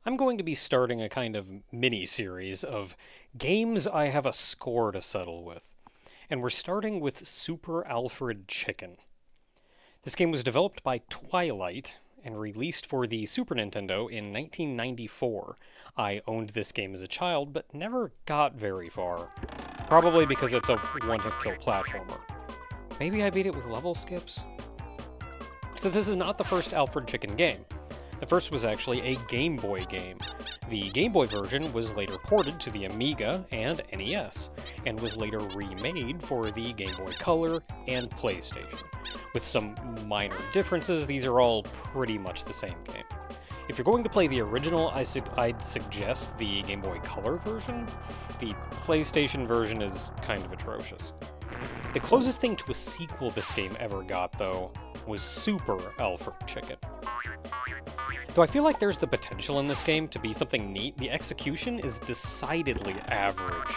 I'm going to be starting a kind of mini-series of games I have a score to settle with. And we're starting with Super Alfred Chicken. This game was developed by Twilight and released for the Super Nintendo in 1994. I owned this game as a child, but never got very far. Probably because it's a one-hit kill platformer. Maybe I beat it with level skips? So this is not the first Alfred Chicken game. The first was actually a Game Boy game. The Game Boy version was later ported to the Amiga and NES, and was later remade for the Game Boy Color and PlayStation. With some minor differences, these are all pretty much the same game. If you're going to play the original, I'd suggest the Game Boy Color version. The PlayStation version is kind of atrocious. The closest thing to a sequel this game ever got, though, was Super Alfred Chicken. Though I feel like there's the potential in this game to be something neat, the execution is decidedly average.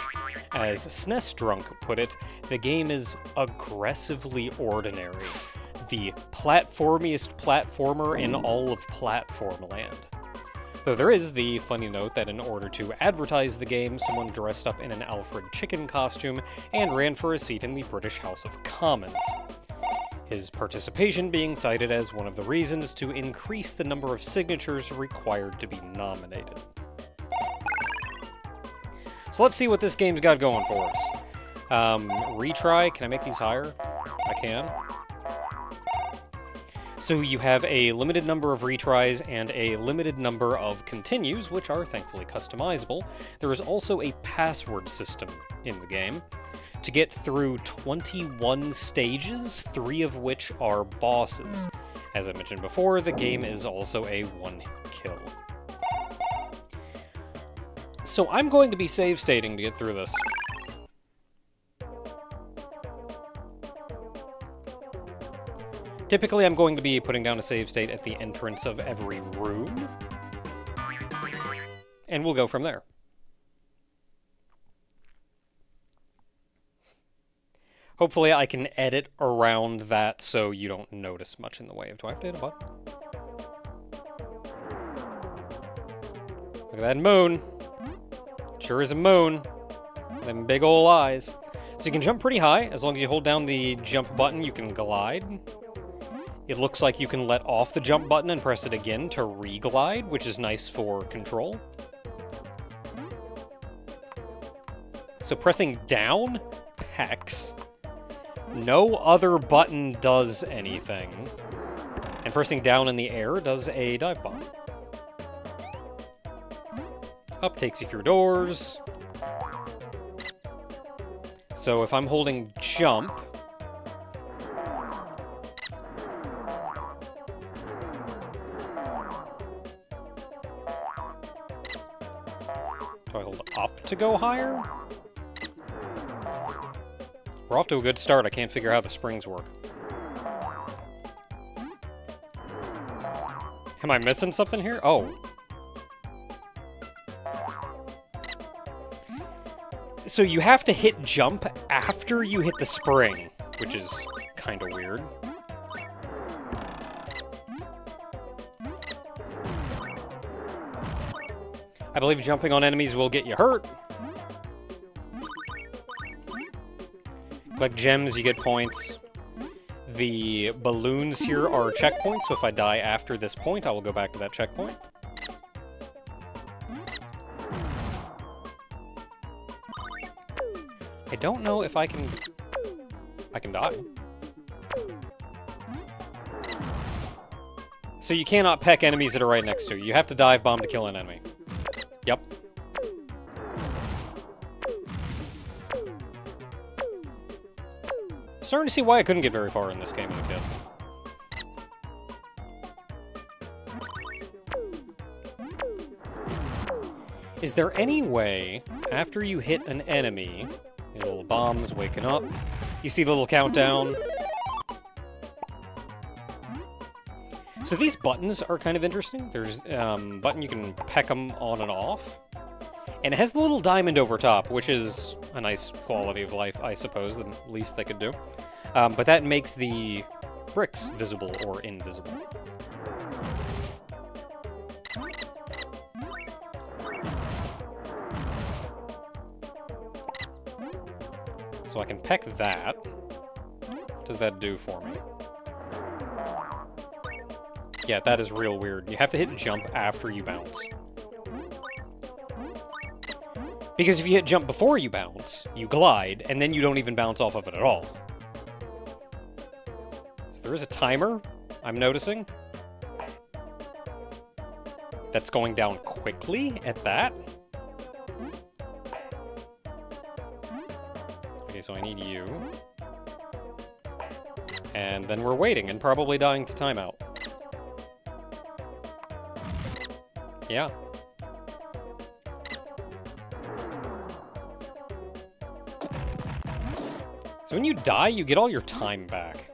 As SNES Drunk put it, the game is aggressively ordinary. The platformiest platformer in all of platform land. Though there is the funny note that in order to advertise the game, someone dressed up in an Alfred Chicken costume and ran for a seat in the British House of Commons. His participation being cited as one of the reasons to increase the number of signatures required to be nominated. So let's see what this game's got going for us. Retry, can I make these higher? I can. So you have a limited number of retries and a limited number of continues, which are thankfully customizable. There is also a password system in the game. To get through 21 stages, 3 of which are bosses. As I mentioned before, the game is also a one-hit kill. So I'm going to be save stating to get through this. Typically, I'm going to be putting down a save state at the entrance of every room. And we'll go from there. Hopefully I can edit around that so you don't notice much in the way of... Do I have to hit a button? Look at that moon. Sure is a moon. Them big ol' eyes. So you can jump pretty high. As long as you hold down the jump button, you can glide. It looks like you can let off the jump button and press it again to re-glide, which is nice for control. So pressing down, pecs. No other button does anything. And pressing down in the air does a dive bomb. Up takes you through doors. So if I'm holding jump... Do I hold up to go higher? We're off to a good start. I can't figure out how the springs work. Am I missing something here? Oh. So you have to hit jump after you hit the spring, which is kind of weird. I believe jumping on enemies will get you hurt. Collect gems, you get points. The balloons here are checkpoints, so if I die after this point, I will go back to that checkpoint. I don't know if I can die. So you cannot peck enemies that are right next to you. You have to dive bomb to kill an enemy. Yep. Starting to see why I couldn't get very far in this game as a kid. Is there any way, after you hit an enemy, the little bombs waking up, you see the little countdown? So these buttons are kind of interesting. There's a button you can peck them on and off. And it has the little diamond over top, which is a nice quality of life, I suppose, the least they could do. But that makes the bricks visible or invisible. So I can peck that. What does that do for me? Yeah, that is real weird. You have to hit jump after you bounce. Because if you hit jump before you bounce, you glide, and then you don't even bounce off of it at all. So there is a timer, I'm noticing. That's going down quickly at that. Okay, so I need you. And then we're waiting and probably dying to timeout. Yeah. So when you die, you get all your time back.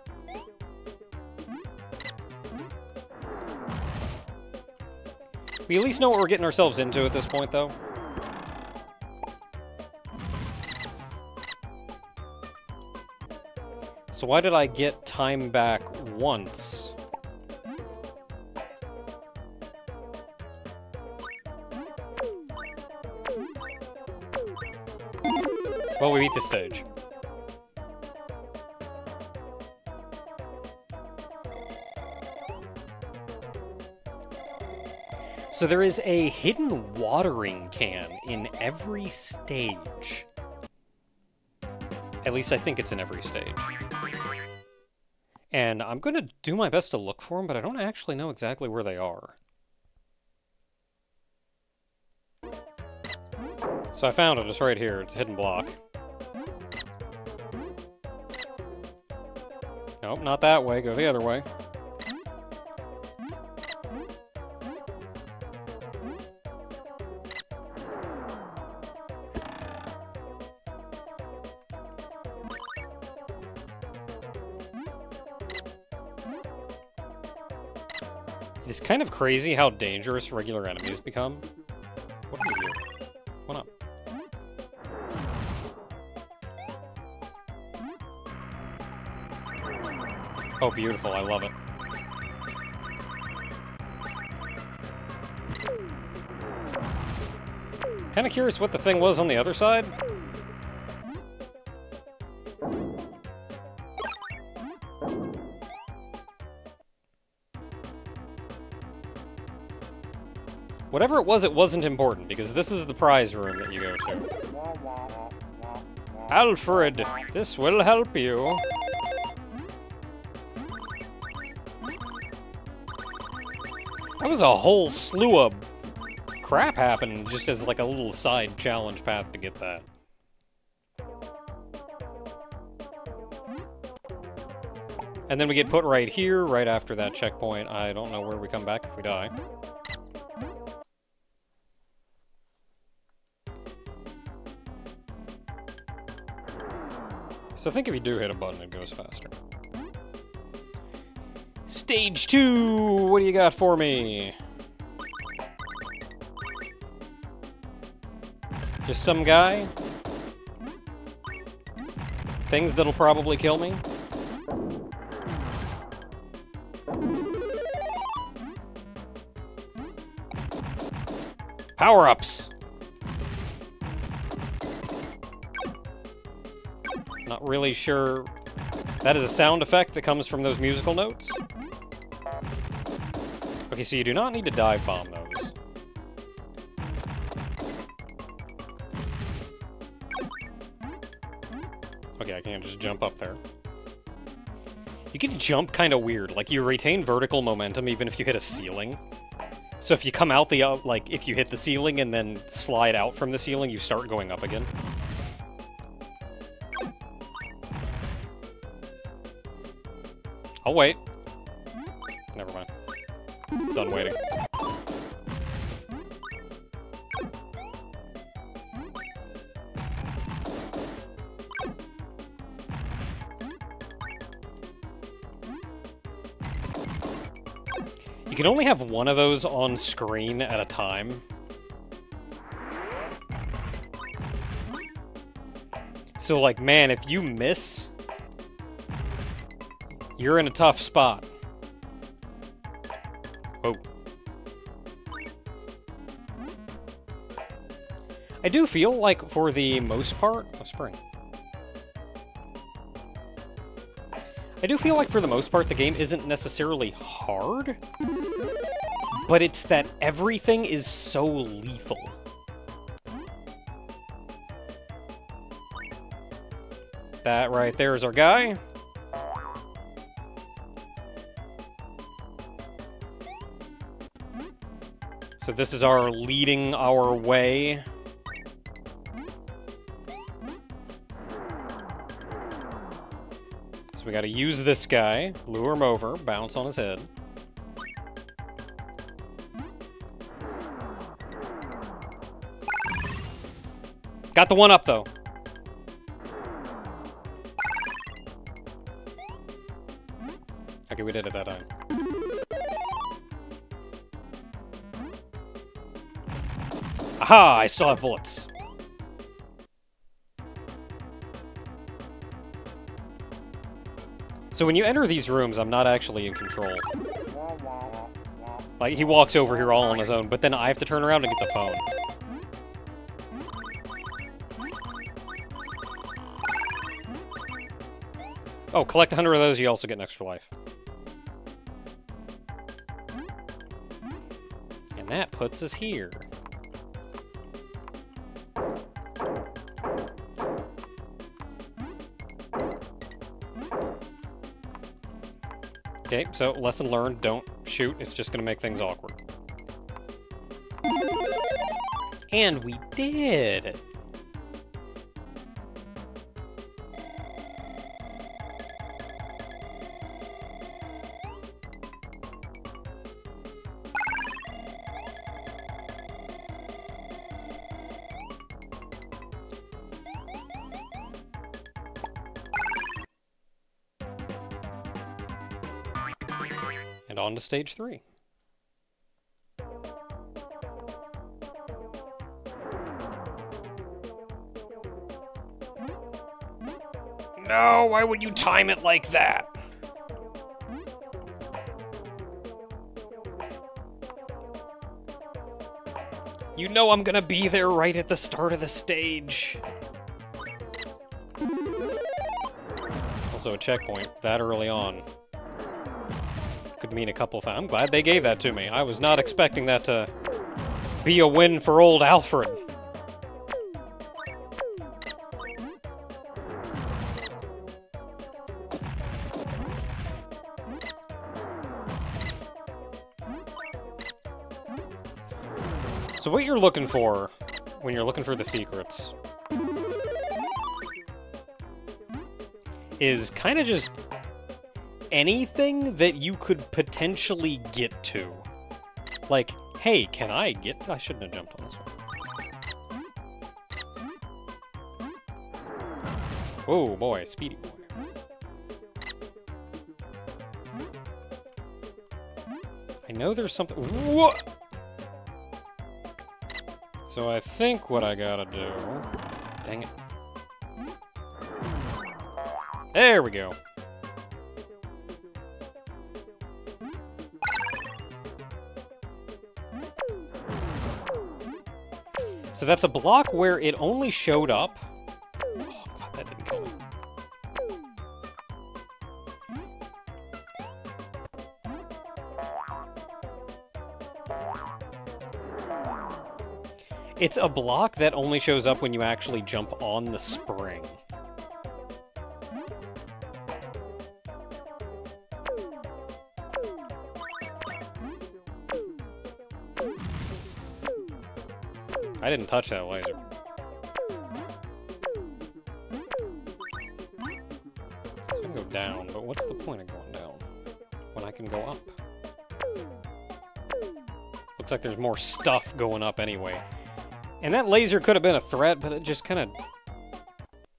We at least know what we're getting ourselves into at this point, though. So why did I get time back once? Well, we beat the stage. So there is a hidden watering can in every stage. At least I think it's in every stage. And I'm going to do my best to look for them, but I don't actually know exactly where they are. So I found it. It's right here. It's a hidden block. Nope, not that way. Go the other way. It's kind of crazy how dangerous regular enemies become. What are you doing? What up? Oh, beautiful. I love it. Kind of curious what the thing was on the other side. Whatever it was, it wasn't important, because this is the prize room that you go to. Alfred, this will help you. That was a whole slew of crap happening just as like a little side challenge path to get that. And then we get put right here, right after that checkpoint. I don't know where we come back if we die. So I think if you do hit a button, it goes faster. Stage 2! What do you got for me? Just some guy? Things that'll probably kill me? Power-ups! Not really sure. That is a sound effect that comes from those musical notes? Okay, so you do not need to dive bomb those. Okay, I can't just jump up there. You can jump kind of weird. Like, you retain vertical momentum even if you hit a ceiling. So if you come out the, like, if you hit the ceiling and then slide out from the ceiling, you start going up again. I'll wait. Never mind. Done waiting. You can only have one of those on screen at a time. So, like, man, if you miss, you're in a tough spot. Oh. I do feel like, for the most part... Oh, spring. I do feel like for the most part the game isn't necessarily hard, but it's that everything is so lethal. That right there is our guy. So this is our leading our way. So we gotta use this guy, lure him over, bounce on his head. Got the one up, though. Okay, we did it that time. Aha! I still have bullets. So when you enter these rooms, I'm not actually in control. Like, he walks over here all on his own, but then I have to turn around and get the phone. Oh, collect 100 of those, you also get an extra life. And that puts us here. Okay, so lesson learned, don't shoot, it's just gonna make things awkward. And we did! And on to stage 3. No, why would you time it like that? You know I'm gonna be there right at the start of the stage. Also a checkpoint that early on. Could mean a couple of... I'm glad they gave that to me. I was not expecting that to be a win for old Alfred. So what you're looking for when you're looking for the secrets is kind of just anything that you could potentially get to. Like, hey, can I get... I shouldn't have jumped on this one. Oh boy, speedy boy. I know there's something... Whoa! So I think what I gotta do... Dang it. There we go. So that's a block where it only showed up... Oh, I'm glad that didn't kill me. It's a block that only shows up when you actually jump on the spring. I didn't touch that laser. It's gonna go down, but what's the point of going down when I can go up? Looks like there's more stuff going up anyway. And that laser could have been a threat, but it just kind of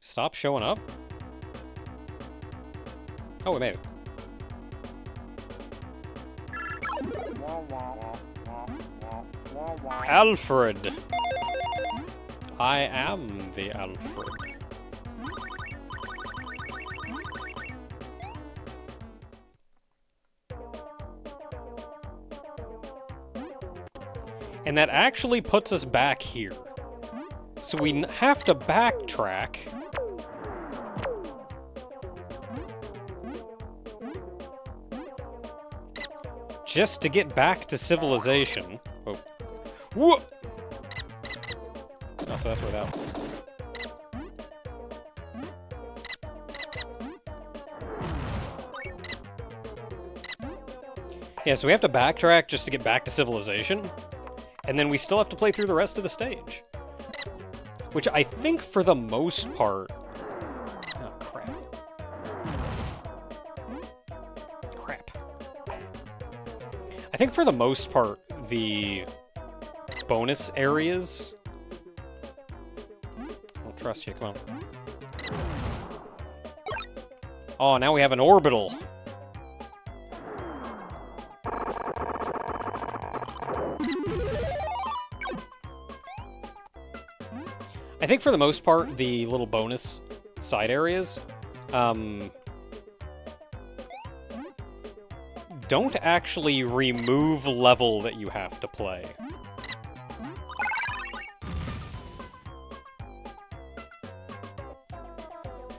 stopped showing up. Oh, we made it. Alfred. I am the Alfred. And that actually puts us back here. So we have to backtrack. just to get back to civilization. Oh. Whoa! Oh, so that's where that was. Yeah, so we have to backtrack just to get back to civilization, and then we still have to play through the rest of the stage. Which I think for the most part... Oh, crap. Crap. I think for the most part, the bonus areas... I don't trust you, come on. Oh, now we have an orbital. I think for the most part, the little bonus side areas don't actually remove level that you have to play.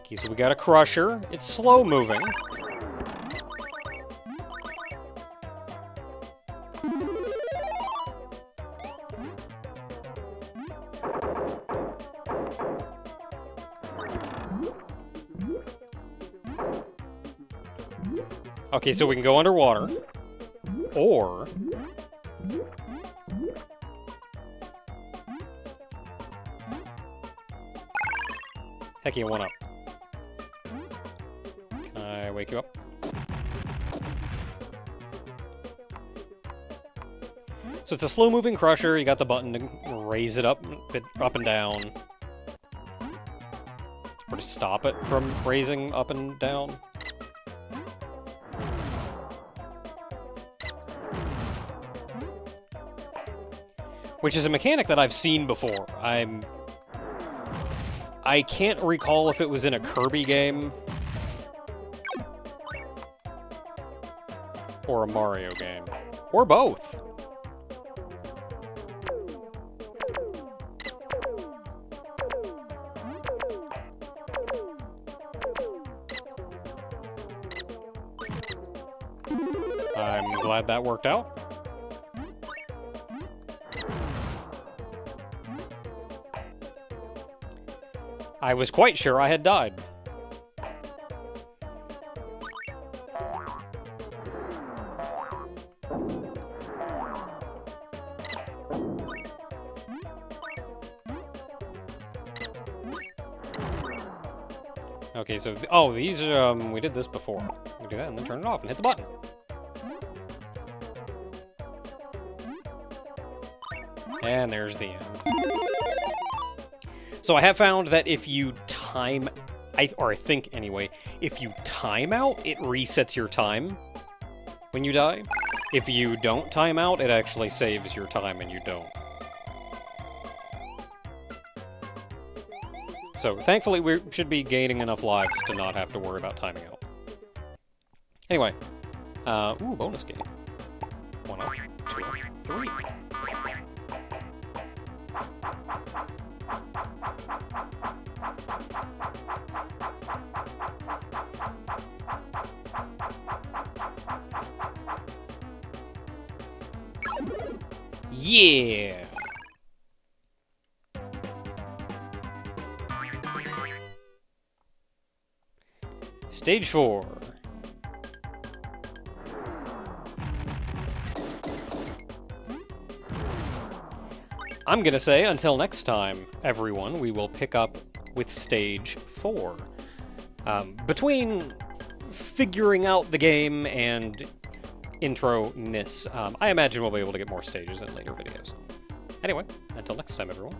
Okay, so we got a crusher. It's slow moving. Okay, so we can go underwater, or... Heck, you one up. Can I wake you up? So it's a slow-moving crusher. You got the button to raise it up and down. Or to stop it from raising up and down. Which is a mechanic that I've seen before. I can't recall if it was in a Kirby game or a Mario game, or both. I'm glad that worked out. I was quite sure I had died. Okay, so... oh, these, we did this before. We do that and then turn it off and hit the button. And there's the end. So I have found that if you time... I think, anyway, if you time out, it resets your time when you die. If you don't time out, it actually saves your time and you don't. So, thankfully, we should be gaining enough lives to not have to worry about timing out. Anyway. Ooh, bonus game. 1 up, 2 up, 3. Yeah! Stage 4. I'm gonna say, until next time, everyone, we will pick up with Stage 4. Between figuring out the game and intro-ness, I imagine we'll be able to get more stages in later videos. Anyway, until next time, everyone.